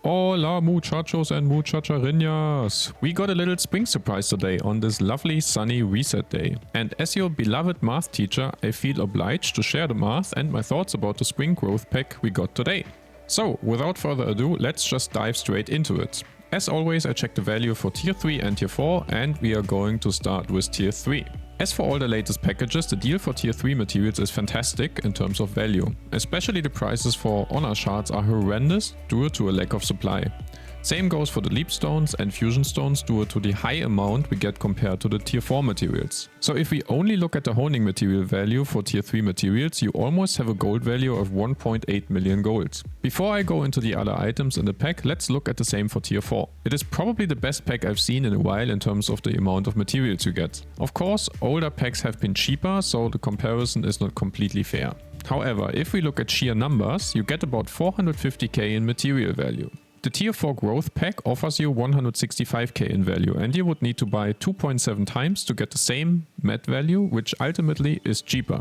Hola muchachos and muchacharinas! We got a little spring surprise today on this lovely sunny reset day. And as your beloved math teacher, I feel obliged to share the math and my thoughts about the spring growth pack we got today. So, without further ado, let's just dive straight into it. As always, I checked the value for tier 3 and tier 4 and we are going to start with tier 3. As for all the latest packages, the deal for tier 3 materials is fantastic in terms of value. Especially the prices for honor shards are horrendous due to a lack of supply. Same goes for the leap stones and fusion stones due to the high amount we get compared to the tier 4 materials. So if we only look at the honing material value for tier 3 materials, you almost have a gold value of 1.8 million gold. Before I go into the other items in the pack, let's look at the same for tier 4. It is probably the best pack I've seen in a while in terms of the amount of materials you get. Of course, older packs have been cheaper, so the comparison is not completely fair. However, if we look at sheer numbers, you get about 450k in material value. The tier 4 growth pack offers you 165k in value and you would need to buy 2.7 times to get the same mat value, which ultimately is cheaper.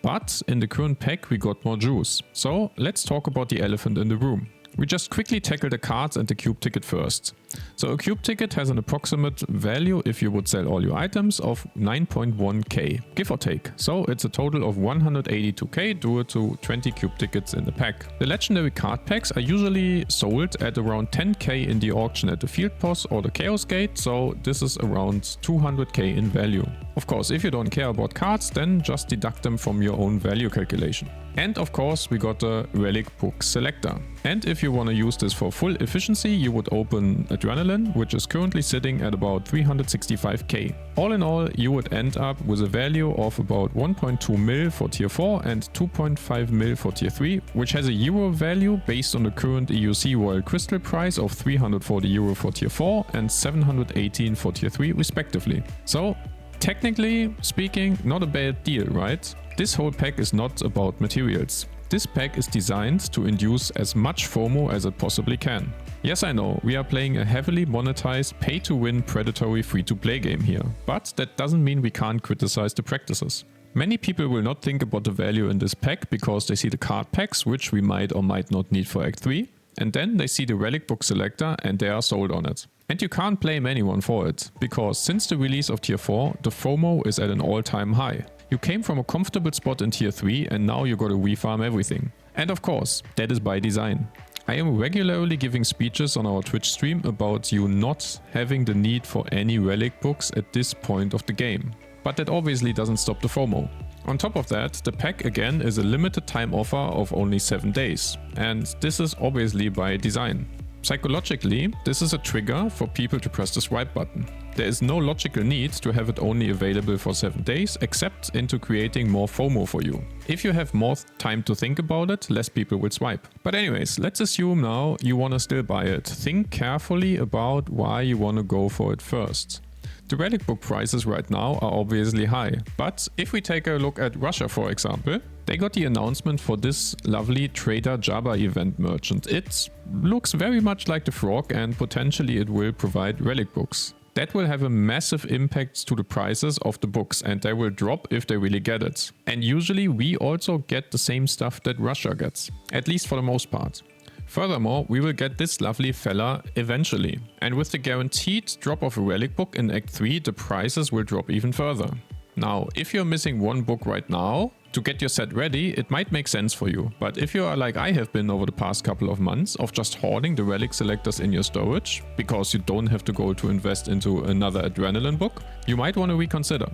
But in the current pack we got more juice. So let's talk about the elephant in the room. We just quickly tackle the cards and the cube ticket first. So a cube ticket has an approximate value, if you would sell all your items, of 9.1k, give or take. So it's a total of 182k due to 20 cube tickets in the pack. The legendary card packs are usually sold at around 10k in the auction at the field boss or the chaos gate, so this is around 200k in value. Of course, if you don't care about cards, then just deduct them from your own value calculation. And of course we got the Relic book selector. And if you want to use this for full efficiency, you would open Adrenaline, which is currently sitting at about 365k. All in all, you would end up with a value of about 1.2 mil for tier 4 and 2.5 mil for tier 3, which has a euro value based on the current EUC Royal Crystal price of 340 euro for tier 4 and 718 for tier 3 respectively. So, technically speaking, not a bad deal, right? This whole pack is not about materials. This pack is designed to induce as much FOMO as it possibly can. Yes, I know, we are playing a heavily monetized, pay-to-win, predatory free-to-play game here, but that doesn't mean we can't criticize the practices. Many people will not think about the value in this pack because they see the card packs, which we might or might not need for Act 3, and then they see the Relic book selector and they are sold on it. And you can't blame anyone for it, because since the release of tier 4, the FOMO is at an all-time high. You came from a comfortable spot in tier 3 and now you gotta refarm everything. And of course, that is by design. I am regularly giving speeches on our Twitch stream about you not having the need for any Relic books at this point of the game. But that obviously doesn't stop the FOMO. On top of that, the pack again is a limited time offer of only 7 days. And this is obviously by design. Psychologically, this is a trigger for people to press the swipe button. There is no logical need to have it only available for 7 days, except into creating more FOMO for you. If you have more time to think about it, less people will swipe. But anyways, let's assume now you wanna still buy it. Think carefully about why you wanna go for it first. The Relic book prices right now are obviously high, but if we take a look at Russia for example, they got the announcement for this lovely Trader Jabba event merchant. It looks very much like the frog and potentially it will provide Relic books. That will have a massive impact to the prices of the books and they will drop if they really get it. And usually we also get the same stuff that Russia gets, at least for the most part. Furthermore, we will get this lovely fella eventually. And with the guaranteed drop of a Relic book in Act 3, the prices will drop even further. Now, if you're missing one book right now, to get your set ready, it might make sense for you. But if you are like I have been over the past couple of months of just hoarding the Relic selectors in your storage, because you don't have to go to invest into another Adrenaline book, you might want to reconsider.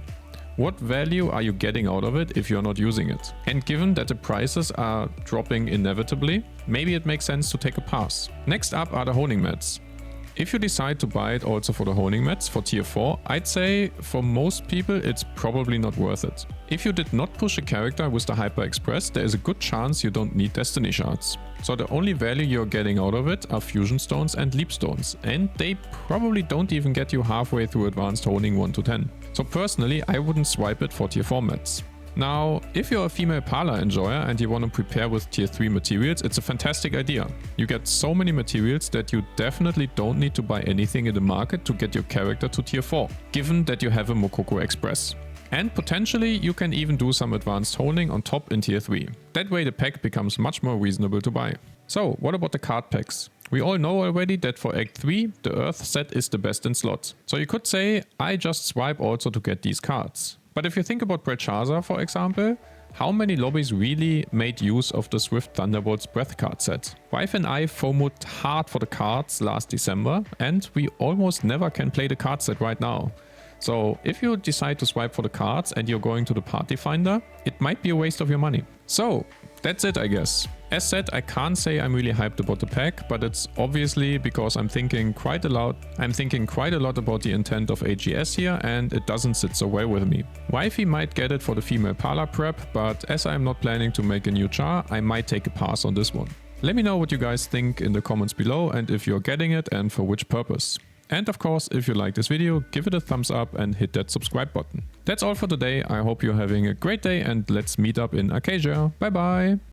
What value are you getting out of it if you're not using it? And given that the prices are dropping inevitably, maybe it makes sense to take a pass. Next up are the honing mats. If you decide to buy it also for the honing mats for tier 4, I'd say for most people it's probably not worth it. If you did not push a character with the Hyper Express, there is a good chance you don't need Destiny shards. So the only value you're getting out of it are fusion stones and leap stones, and they probably don't even get you halfway through advanced honing 1 to 10. So personally, I wouldn't swipe it for tier 4 mats. Now, if you're a female parlor enjoyer and you want to prepare with tier 3 materials, it's a fantastic idea. You get so many materials that you definitely don't need to buy anything in the market to get your character to tier 4, given that you have a Mokoko Express. And potentially you can even do some advanced honing on top in tier 3. That way the pack becomes much more reasonable to buy. So what about the card packs? We all know already that for Act 3, the Earth set is the best in slots. So you could say, I just swipe also to get these cards. But if you think about Belshazzar, for example, how many lobbies really made use of the Swift Thunderbolt's Breath card set? Wife and I FOMO'd hard for the cards last December, and we almost never can play the card set right now. So if you decide to swipe for the cards and you're going to the party finder, it might be a waste of your money. So that's it, I guess. As said, I can't say I'm really hyped about the pack, but it's obviously because I'm thinking quite a lot about the intent of AGS here, and it doesn't sit so well with me. Wifey might get it for the female parlor prep, but as I'm not planning to make a new char, I might take a pass on this one. Let me know what you guys think in the comments below and if you're getting it and for which purpose. And of course, if you like this video, give it a thumbs up and hit that subscribe button. That's all for today. I hope you're having a great day and let's meet up in Acacia. Bye bye!